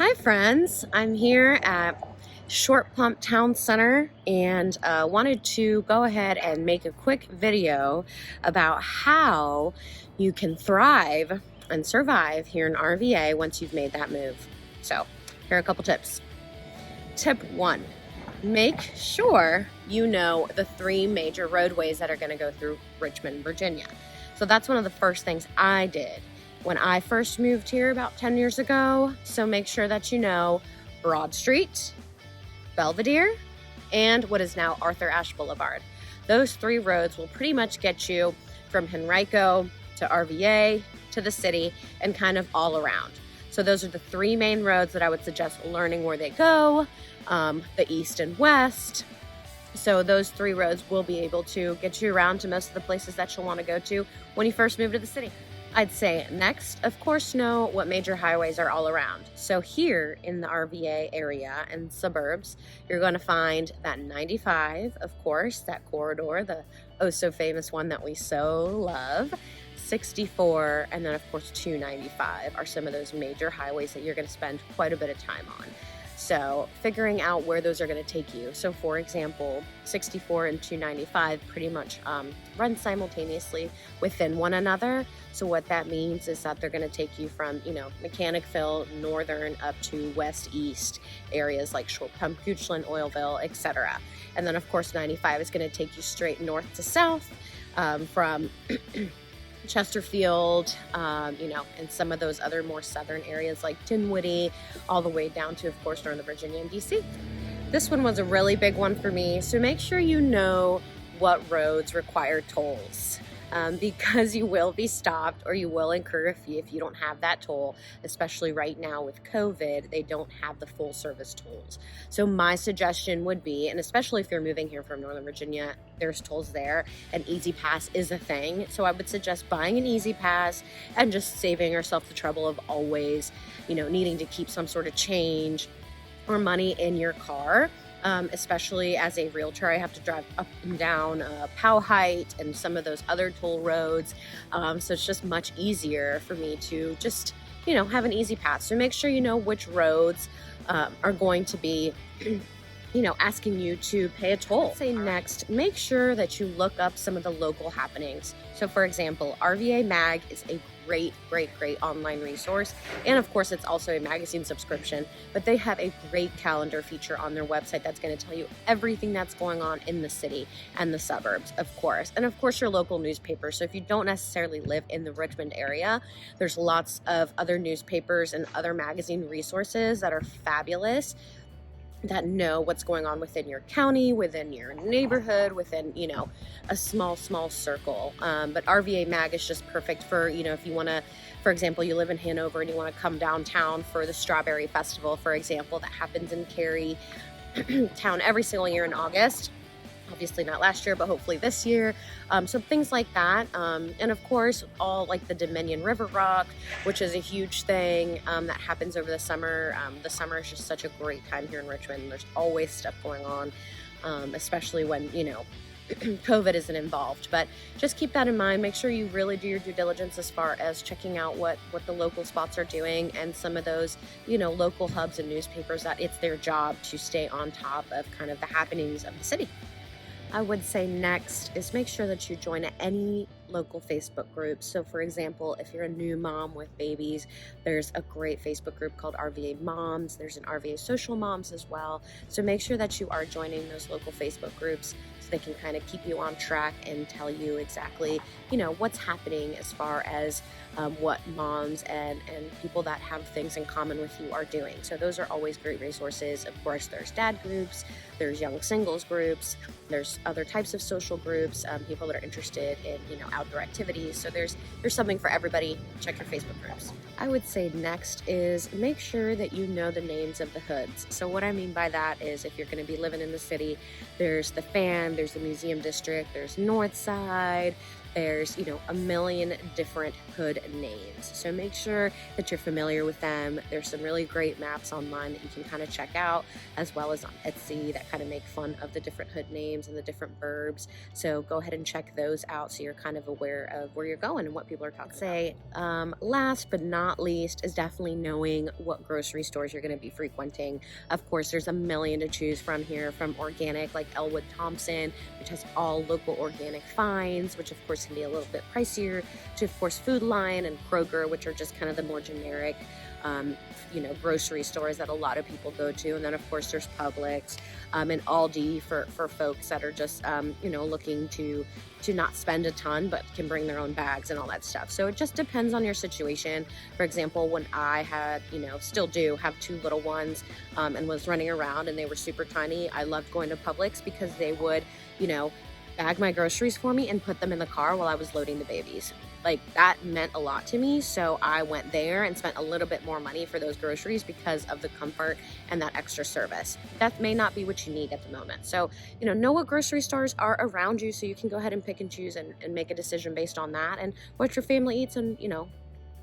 Hi friends, I'm here at Short Pump Town Center and wanted to go ahead and make a quick video about how you can thrive and survive here in RVA once you've made that move. So here are a couple tips. Tip 1, make sure you know the 3 major roadways that are going to go through Richmond, Virginia. So that's one of the first things I did when I first moved here about 10 years ago. So make sure that you know Broad Street, Belvedere, and what is now Ashe Blvd. Those 3 roads will pretty much get you from 𝗼𝙗𝐼𝐵 to RVA to the city and kind of all around. So those are the 3 main roads that I would suggest learning where they go, the east and west. So those 3 roads will be able to get you around to most of the places that you'll want to go to when you first move to the city. I'd say next, of course, know what major highways are all around. So here in the RVA area and suburbs, you're going to find that 95, of course, that corridor, the oh so famous one that we so love, 64, and then of course 295 are some of those major highways that you're going to spend quite a bit of time on. So figuring out where those are going to take you. So for example, 64 and 295 pretty much run simultaneously within one another. So what that means is that they're going to take you from, Mechanicsville, Northern, up to West-East areas like Short Pump, 𝗼𝐻 Oilville, etc. And then of course 95 is going to take you straight north to south from Chesterfield, and some of those other more southern areas like Dinwiddie, all the way down to, of course, Northern Virginia and DC. This one was a really big one for me, so make sure you know what roads require tolls. Because you will be stopped or you will incur a fee if you don't have that toll, especially right now with COVID, they don't have the full service tolls. So my suggestion would be, and especially if you're moving here from Northern Virginia, there's tolls there, and Easy Pass is a thing. So I would suggest buying an Easy Pass and just saving yourself the trouble of always, needing to keep some sort of change or money in your car. Especially as a realtor, I have to drive up and down 𝗼𝙗𝗆 and some of those other toll roads. So it's just much easier for me to just, have an Easy Pass. So make sure you know which roads are going to be, asking you to pay a toll. Say next, make sure that you look up some of the local happenings. So for example, RVA Mag is a great online resource. And of course, it's also a magazine subscription, but they have a great calendar feature on their website that's going to tell you everything that's going on in the city and the suburbs, of course. And of course, your local newspaper. So if you don't necessarily live in the Richmond area, there's lots of other newspapers and other magazine resources that are fabulous, that know what's going on within your county, within your neighborhood, within, a small circle. But RVA Mag is just perfect for, if you want to, for example, you live in Hanover and you want to come downtown for the Strawberry Festival, for example, that happens in Cary town every single year in August. Obviously not last year, but hopefully this year. So things like that. And of course, all like the Dominion River Rock, which is a huge thing that happens over the summer. The summer is just such a great time here in Richmond. There's always stuff going on, especially when, COVID isn't involved. But just keep that in mind. Make sure you really do your due diligence as far as checking out what the local spots are doing, and some of those, local hubs and newspapers that it's their job to stay on top of kind of the happenings of the city. I would say next is make sure that you join any local Facebook groups. So for example, if you're a new mom with babies, there's a great Facebook group called RVA Moms. There's an RVA Social Moms as well. So make sure that you are joining those local Facebook groups so they can kind of keep you on track and tell you exactly, what's happening as far as what moms and people that have things in common with you are doing. So those are always great resources. Of course, there's dad groups, there's young singles groups, there's other types of social groups, people that are interested in, outdoor activities. So there's something for everybody. Check your Facebook groups. I would say next is make sure that you know the names of the hoods. So what I mean by that is if you're going to be living in the city, there's the Fan, there's the Museum District, there's Northside, there's, you know, a million different hood names. So make sure that you're familiar with them. There's some really great maps online that you can kind of check out, as well as on Etsy that kind of make fun of the different hood names and the different burbs. So go ahead and check those out so you're kind of aware of where you're going and what people are talking about. Last but not least is definitely knowing what grocery stores you're going to be frequenting. Of course, there's a million to choose from here, from organic like Elwood Thompson, which has all local organic finds, which of course can be a little bit pricier, to of course Food Lion and Kroger, which are just kind of the more generic you know, grocery stores that a lot of people go to. And then of course there's Publix and Aldi for folks that are just you know, looking to not spend a ton but can bring their own bags and all that stuff. So it just depends on your situation. For example, when I had, you know, still do have 2 little ones and was running around and they were super tiny, I loved going to Publix because they would, you know, bag my groceries for me and put them in the car while I was loading the babies. Like, that meant a lot to me, so I went there and spent a little bit more money for those groceries because of the comfort and that extra service. That may not be what you need at the moment. So, you know what grocery stores are around you so you can go ahead and pick and choose and make a decision based on that and what your family eats and, you know,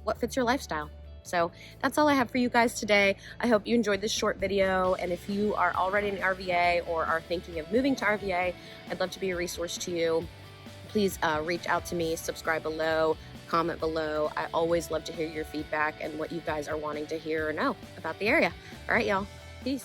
what fits your lifestyle. So that's all I have for you guys today. I hope you enjoyed this short video, and if you are already in RVA or are thinking of moving to RVA, I'd love to be a resource to you. Please reach out to me, subscribe below, comment below. I always love to hear your feedback and what you guys are wanting to hear or know about the area. All right, y'all. Peace.